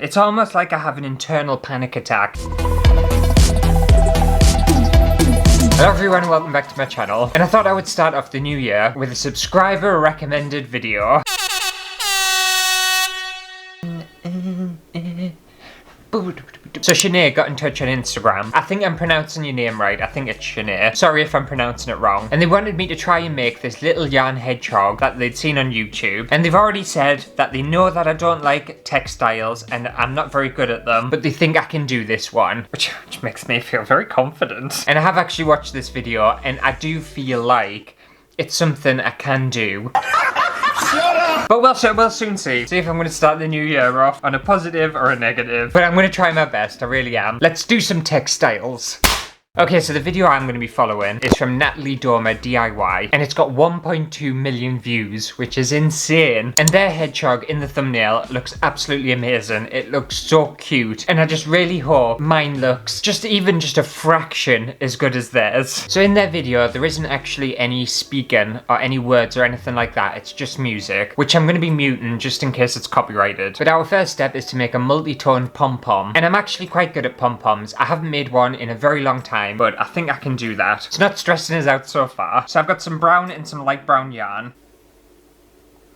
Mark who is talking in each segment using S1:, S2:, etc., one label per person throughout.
S1: It's almost like I have an internal panic attack. Hello everyone, welcome back to my channel. And I thought I would start off the new year with a subscriber recommended video. So Shanae got in touch on Instagram. I think I'm pronouncing your name right. I think it's Shanae. Sorry if I'm pronouncing it wrong. And they wanted me to try and make this little yarn hedgehog that they'd seen on YouTube. And they've already said that they know that I don't like textiles and I'm not very good at them, but they think I can do this one, which makes me feel very confident. And I have actually watched this video and I do feel like it's something I can do. But we'll soon see if I'm going to start the new year off on a positive or a negative. But I'm going to try my best, I really am. Let's do some textiles. Okay, so the video I'm going to be following is from Natalie Dormer DIY, and it's got 1.2 million views, which is insane. And their hedgehog in the thumbnail looks absolutely amazing. It looks so cute, and I just really hope mine looks just a fraction as good as theirs. So in their video, there isn't actually any speaking or any words or anything like that. It's just music, which I'm going to be muting just in case it's copyrighted. But our first step is to make a multi-toned pom-pom, and I'm actually quite good at pom-poms. I haven't made one in a very long time, but I think I can do that. It's not stressing us out so far. So I've got some brown and some light brown yarn.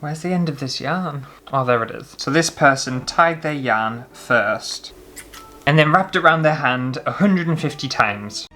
S1: Where's the end of this yarn? Oh, there it is. So this person tied their yarn first and then wrapped it around their hand 150 times.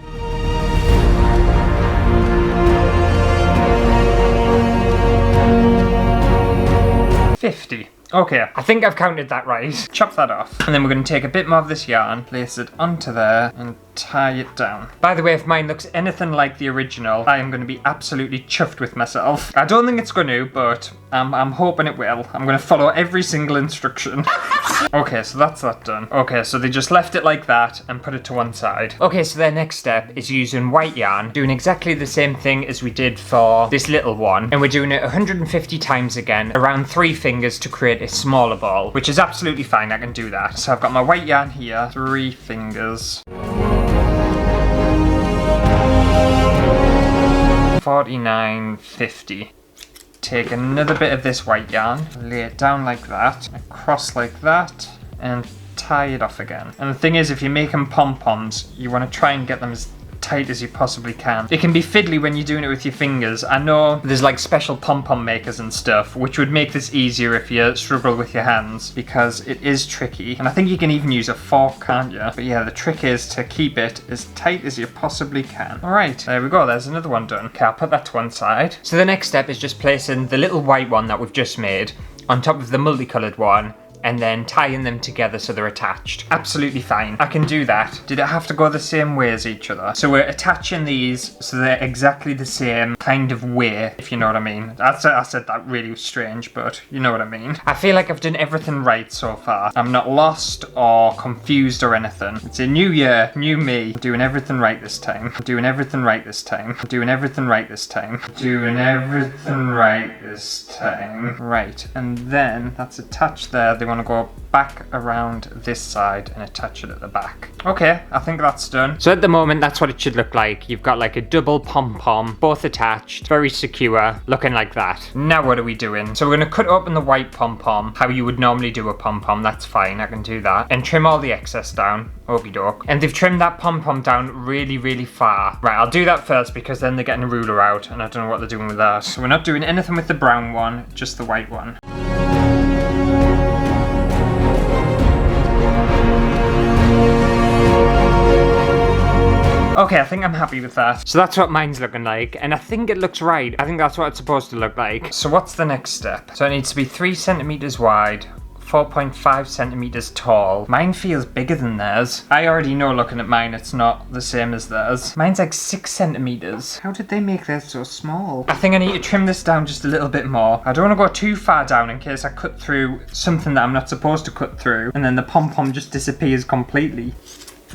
S1: Okay, I think I've counted that right. Chop that off. And then we're going to take a bit more of this yarn, place it onto there, and tie it down. By the way, if mine looks anything like the original, I am going to be absolutely chuffed with myself. I don't think it's going to, but I'm hoping it will. I'm going to follow every single instruction. Okay, so that's that done. Okay, so they just left it like that and put it to one side. Okay, so their next step is using white yarn, doing exactly the same thing as we did for this little one. And we're doing it 150 times again, around 3 fingers to create a smaller ball, which is absolutely fine. I can do that. So I've got my white yarn here, 3 fingers. 49, 50. Take another bit of this white yarn, lay it down like that, across like that, and tie it off again. And the thing is, if you're making pom-poms, you want to try and get them as tight as you possibly can. It can be fiddly when you're doing it with your fingers. I know there's like special pom-pom makers and stuff, which would make this easier if you struggle with your hands, because it is tricky. And I think you can even use a fork, can't you? But yeah, the trick is to keep it as tight as you possibly can. Alright, there we go, there's another one done. Okay, I'll put that to one side. So the next step is just placing the little white one that we've just made on top of the multicolored one, and then tying them together so they're attached. Absolutely fine. I can do that. Did it have to go the same way as each other? So we're attaching these so they're exactly the same kind of way, if you know what I mean. I said that really strange, but you know what I mean. I feel like I've done everything right so far. I'm not lost or confused or anything. It's a new year, new me. I'm doing everything right this time. I'm doing everything right this time. I'm doing everything right this time. I'm doing everything right this time. Right, and then that's attached there. They want to go back around this side and attach it at the back. Okay, I think that's done. So at the moment, that's what it should look like. You've got like a double pom-pom, both attached, very secure, looking like that. Now what are we doing? So we're going to cut open the white pom-pom, how you would normally do a pom-pom. That's fine, I can do that. And trim all the excess down. Okie doke. And they've trimmed that pom-pom down really, really far. Right, I'll do that first because then they're getting a ruler out and I don't know what they're doing with that. So we're not doing anything with the brown one, just the white one. Okay, I think I'm happy with that. So that's what mine's looking like, and I think it looks right. I think that's what it's supposed to look like. So what's the next step? So it needs to be 3 centimeters wide, 4.5 centimeters tall. Mine feels bigger than theirs. I already know looking at mine, it's not the same as theirs. Mine's like 6 centimeters. How did they make theirs so small? I think I need to trim this down just a little bit more. I don't want to go too far down in case I cut through something that I'm not supposed to cut through, and then the pom-pom just disappears completely.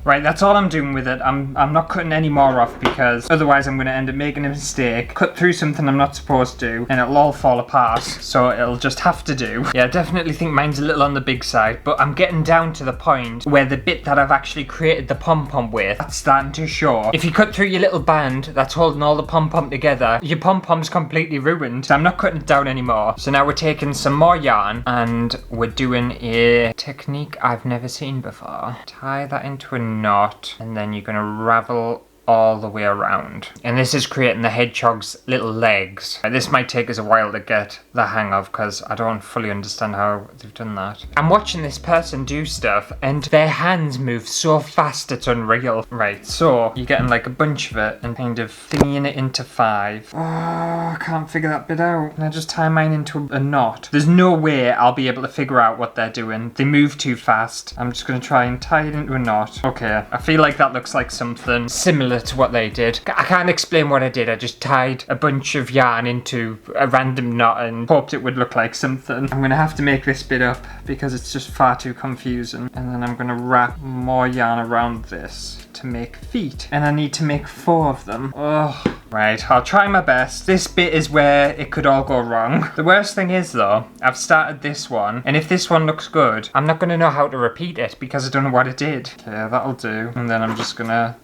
S1: Right, that's all I'm doing with it. I'm not cutting any more off because otherwise I'm going to end up making a mistake, cut through something I'm not supposed to, and it'll all fall apart. So it'll just have to do. Yeah, I definitely think mine's a little on the big side, but I'm getting down to the point where the bit that I've actually created the pom-pom with, that's starting to show. If you cut through your little band that's holding all the pom-pom together, your pom-pom's completely ruined. So I'm not cutting it down anymore. So now we're taking some more yarn and we're doing a technique I've never seen before. Tie that into a knot and then you're gonna ravel all the way around. And this is creating the hedgehog's little legs. This might take us a while to get the hang of because I don't fully understand how they've done that. I'm watching this person do stuff and their hands move so fast it's unreal. Right, so you're getting like a bunch of it and kind of thingying it into 5. Oh, I can't figure that bit out. Can I just tie mine into a knot? There's no way I'll be able to figure out what they're doing. They move too fast. I'm just going to try and tie it into a knot. Okay, I feel like that looks like something similar to what they did. I can't explain what I did. I just tied a bunch of yarn into a random knot and hoped it would look like something. I'm gonna have to make this bit up because it's just far too confusing. And then I'm gonna wrap more yarn around this to make feet. And I need to make 4 of them. Oh. Right, I'll try my best. This bit is where it could all go wrong. The worst thing is though, I've started this one, and if this one looks good, I'm not gonna know how to repeat it because I don't know what it did. Okay, that'll do. And then I'm just gonna,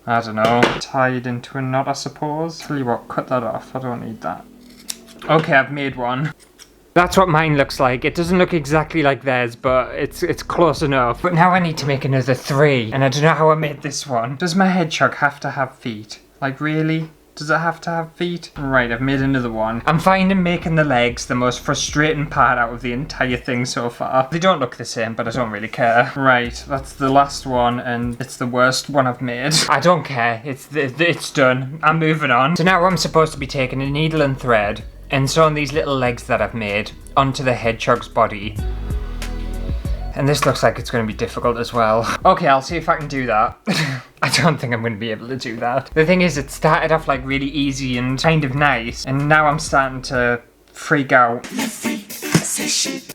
S1: I don't know, tie it into a knot, I suppose. Tell you what, cut that off. I don't need that. Okay, I've made one. That's what mine looks like. It doesn't look exactly like theirs, but it's close enough. But now I need to make another 3, and I don't know how I made this one. Does my hedgehog have to have feet? Like, really? Does it have to have feet? Right, I've made another one. I'm finding making the legs the most frustrating part out of the entire thing so far. They don't look the same, but I don't really care. Right, that's the last one, and it's the worst one I've made. I don't care. It's done. I'm moving on. So now I'm supposed to be taking a needle and thread and sewing these little legs that I've made onto the hedgehog's body. And this looks like it's going to be difficult as well. Okay, I'll see if I can do that. I don't think I'm going to be able to do that. The thing is, it started off like really easy and kind of nice, and now I'm starting to freak out.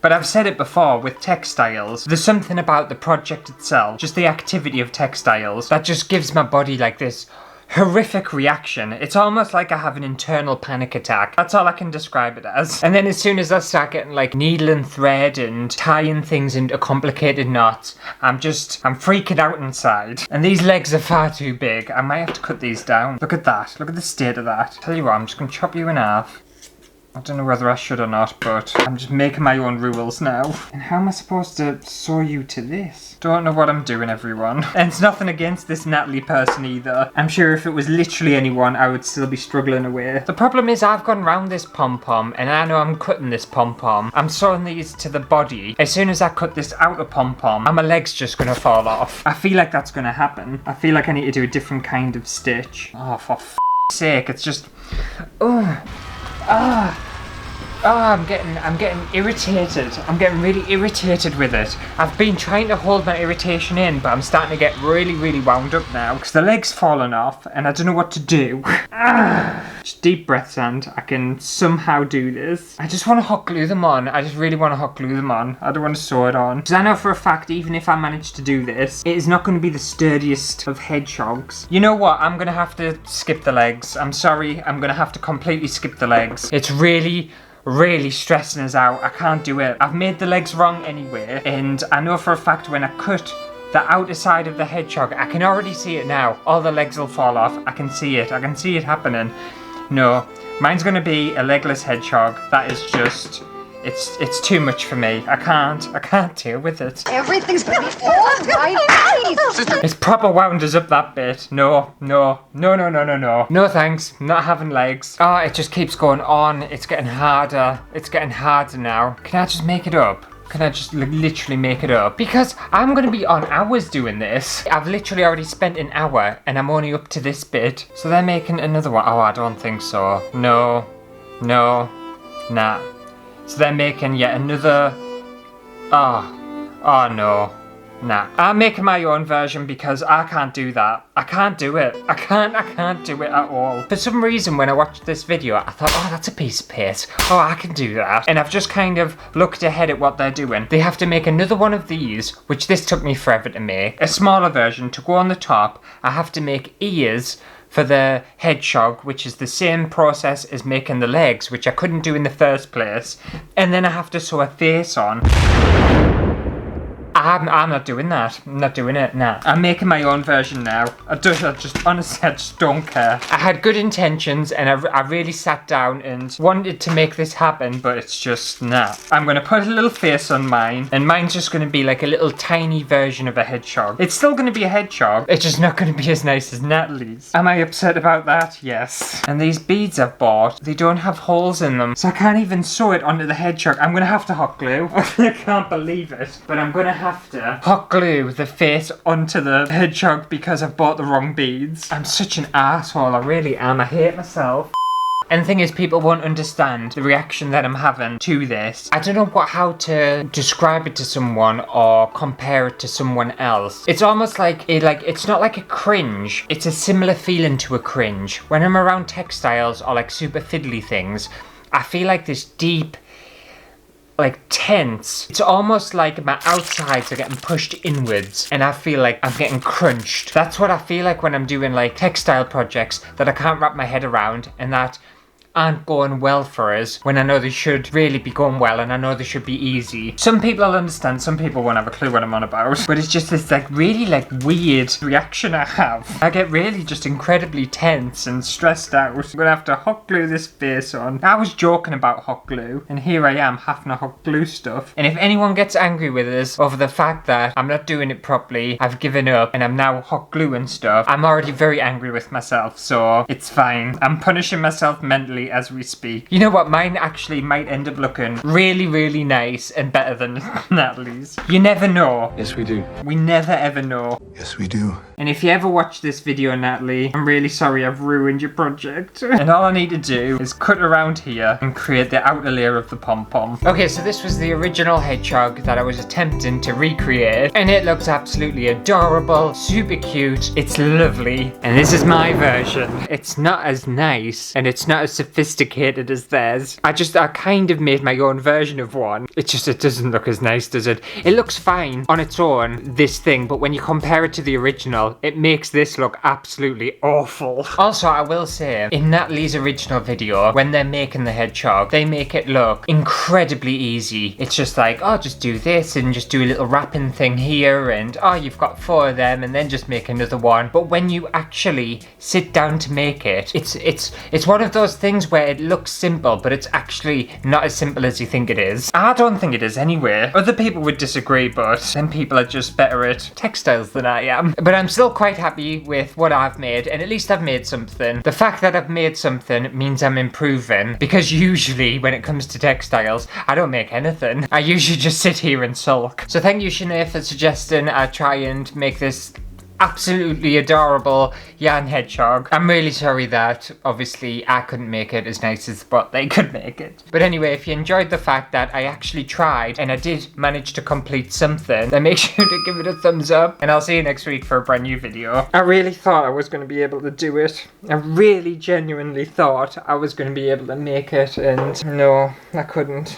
S1: But I've said it before, with textiles, there's something about the project itself, just the activity of textiles, that just gives my body like this horrific reaction. It's almost like I have an internal panic attack. That's all I can describe it as. And then as soon as I start getting like needle and thread and tying things into complicated knots, I'm freaking out inside. And these legs are far too big. I might have to cut these down. Look at that. Look at the state of that. Tell you what, I'm just going to chop you in half. I don't know whether I should or not, but I'm just making my own rules now. And how am I supposed to sew you to this? Don't know what I'm doing, everyone. And it's nothing against this Natalie person either. I'm sure if it was literally anyone, I would still be struggling away. The problem is I've gone round this pom-pom, and I know I'm cutting this pom-pom. I'm sewing these to the body. As soon as I cut this outer pom-pom, my leg's just gonna fall off. I feel like that's gonna happen. I feel like I need to do a different kind of stitch. Oh, for f***'s sake, it's just... Oh, I'm getting irritated. I'm getting really irritated with it. I've been trying to hold my irritation in, but I'm starting to get really, really wound up now because the leg's fallen off and I don't know what to do. Just deep breaths and I can somehow do this. I just want to hot glue them on. I just really want to hot glue them on. I don't want to sew it on. Because I know for a fact, even if I manage to do this, it is not going to be the sturdiest of hedgehogs. You know what? I'm going to have to skip the legs. I'm sorry. I'm going to have to completely skip the legs. It's really stressing us out. I can't do it. I've made the legs wrong anyway, and I know for a fact when I cut the outer side of the hedgehog, I can already see it now. All the legs will fall off. I can see it. I can see it happening. No, mine's gonna be a legless hedgehog. That is just... It's too much for me. I can't deal with it.
S2: Everything's gonna be alright.
S1: It's proper wound us up, that bit. No. No thanks. I'm not having legs. Oh, it just keeps going on. It's getting harder. It's getting harder now. Can I just make it up? Can I just literally make it up? Because I'm going to be on hours doing this. I've literally already spent an hour and I'm only up to this bit. So they're making another one. Oh, I don't think so. No. Nah. So they're making yet another... Oh no. Nah, I'm making my own version because I can't do that. I can't do it. I can't do it at all. For some reason, when I watched this video, I thought, oh, that's a piece of piss. Oh, I can do that. And I've just kind of looked ahead at what they're doing. They have to make another one of these, which this took me forever to make. A smaller version to go on the top. I have to make ears for the hedgehog, which is the same process as making the legs, which I couldn't do in the first place. And then I have to sew a face on. I'm not doing that. I'm not doing it, nah. I'm making my own version now. Honestly, I just don't care. I had good intentions and I really sat down and wanted to make this happen, but it's just, nah. I'm gonna put a little face on mine, and mine's just gonna be like a little tiny version of a hedgehog. It's still gonna be a hedgehog. It's just not gonna be as nice as Natalie's. Am I upset about that? Yes. And these beads I've bought, they don't have holes in them, so I can't even sew it onto the hedgehog. I'm gonna have to hot glue. I can't believe it, but I'm gonna have to hot glue the face onto the hedgehog because I've bought the wrong beads. I'm such an asshole, I really am. I hate myself. And the thing is, people won't understand the reaction that I'm having to this. I don't know how to describe it to someone or compare it to someone else. It's almost like it's not like a cringe. It's a similar feeling to a cringe. When I'm around textiles or like super fiddly things, I feel like this deep, like tense. It's almost like my outsides are getting pushed inwards and I feel like I'm getting crunched. That's what I feel like when I'm doing like textile projects that I can't wrap my head around and that aren't going well for us when I know they should really be going well and I know they should be easy. Some people will understand, some people won't have a clue what I'm on about, but it's just this like really like weird reaction I have. I get really just incredibly tense and stressed out. I'm gonna have to hot glue this face on. I was joking about hot glue and here I am having to hot glue stuff. And if anyone gets angry with us over the fact that I'm not doing it properly, I've given up and I'm now hot gluing stuff, I'm already very angry with myself, so it's fine. I'm punishing myself mentally as we speak. You know what, mine actually might end up looking really, really nice and better than Natalie's. You never know.
S3: Yes, we do.
S1: We never ever know.
S3: Yes, we do.
S1: And if you ever watch this video, Natalie, I'm really sorry I've ruined your project. And all I need to do is cut around here and create the outer layer of the Pom Pom. Okay, so this was the original hedgehog that I was attempting to recreate. And it looks absolutely adorable, super cute. It's lovely. And this is my version. It's not as nice and it's not as sophisticated as theirs. I kind of made my own version of one. It doesn't look as nice, does it? It looks fine on its own, this thing, but when you compare it to the original, it makes this look absolutely awful. Also, I will say, in Natalie's original video, when they're making the hedgehog, they make it look incredibly easy. It's just like, oh, just do this and just do a little wrapping thing here and, oh, you've got 4 of them and then just make another one. But when you actually sit down to make it, it's one of those things where it looks simple, but it's actually not as simple as you think it is. I don't think it is anyway. Other people would disagree, but then people are just better at textiles than I am. But I'm still quite happy with what I've made, and at least I've made something. The fact that I've made something means I'm improving, because usually when it comes to textiles, I don't make anything. I usually just sit here and sulk. So thank you, Sinead, for suggesting I try and make this absolutely adorable yarn hedgehog. I'm really sorry that obviously I couldn't make it as nice as what they could make it. But anyway, if you enjoyed the fact that I actually tried and I did manage to complete something, then make sure to give it a thumbs up and I'll see you next week for a brand new video. I really thought I was going to be able to do it. I really genuinely thought I was going to be able to make it, and no, I couldn't.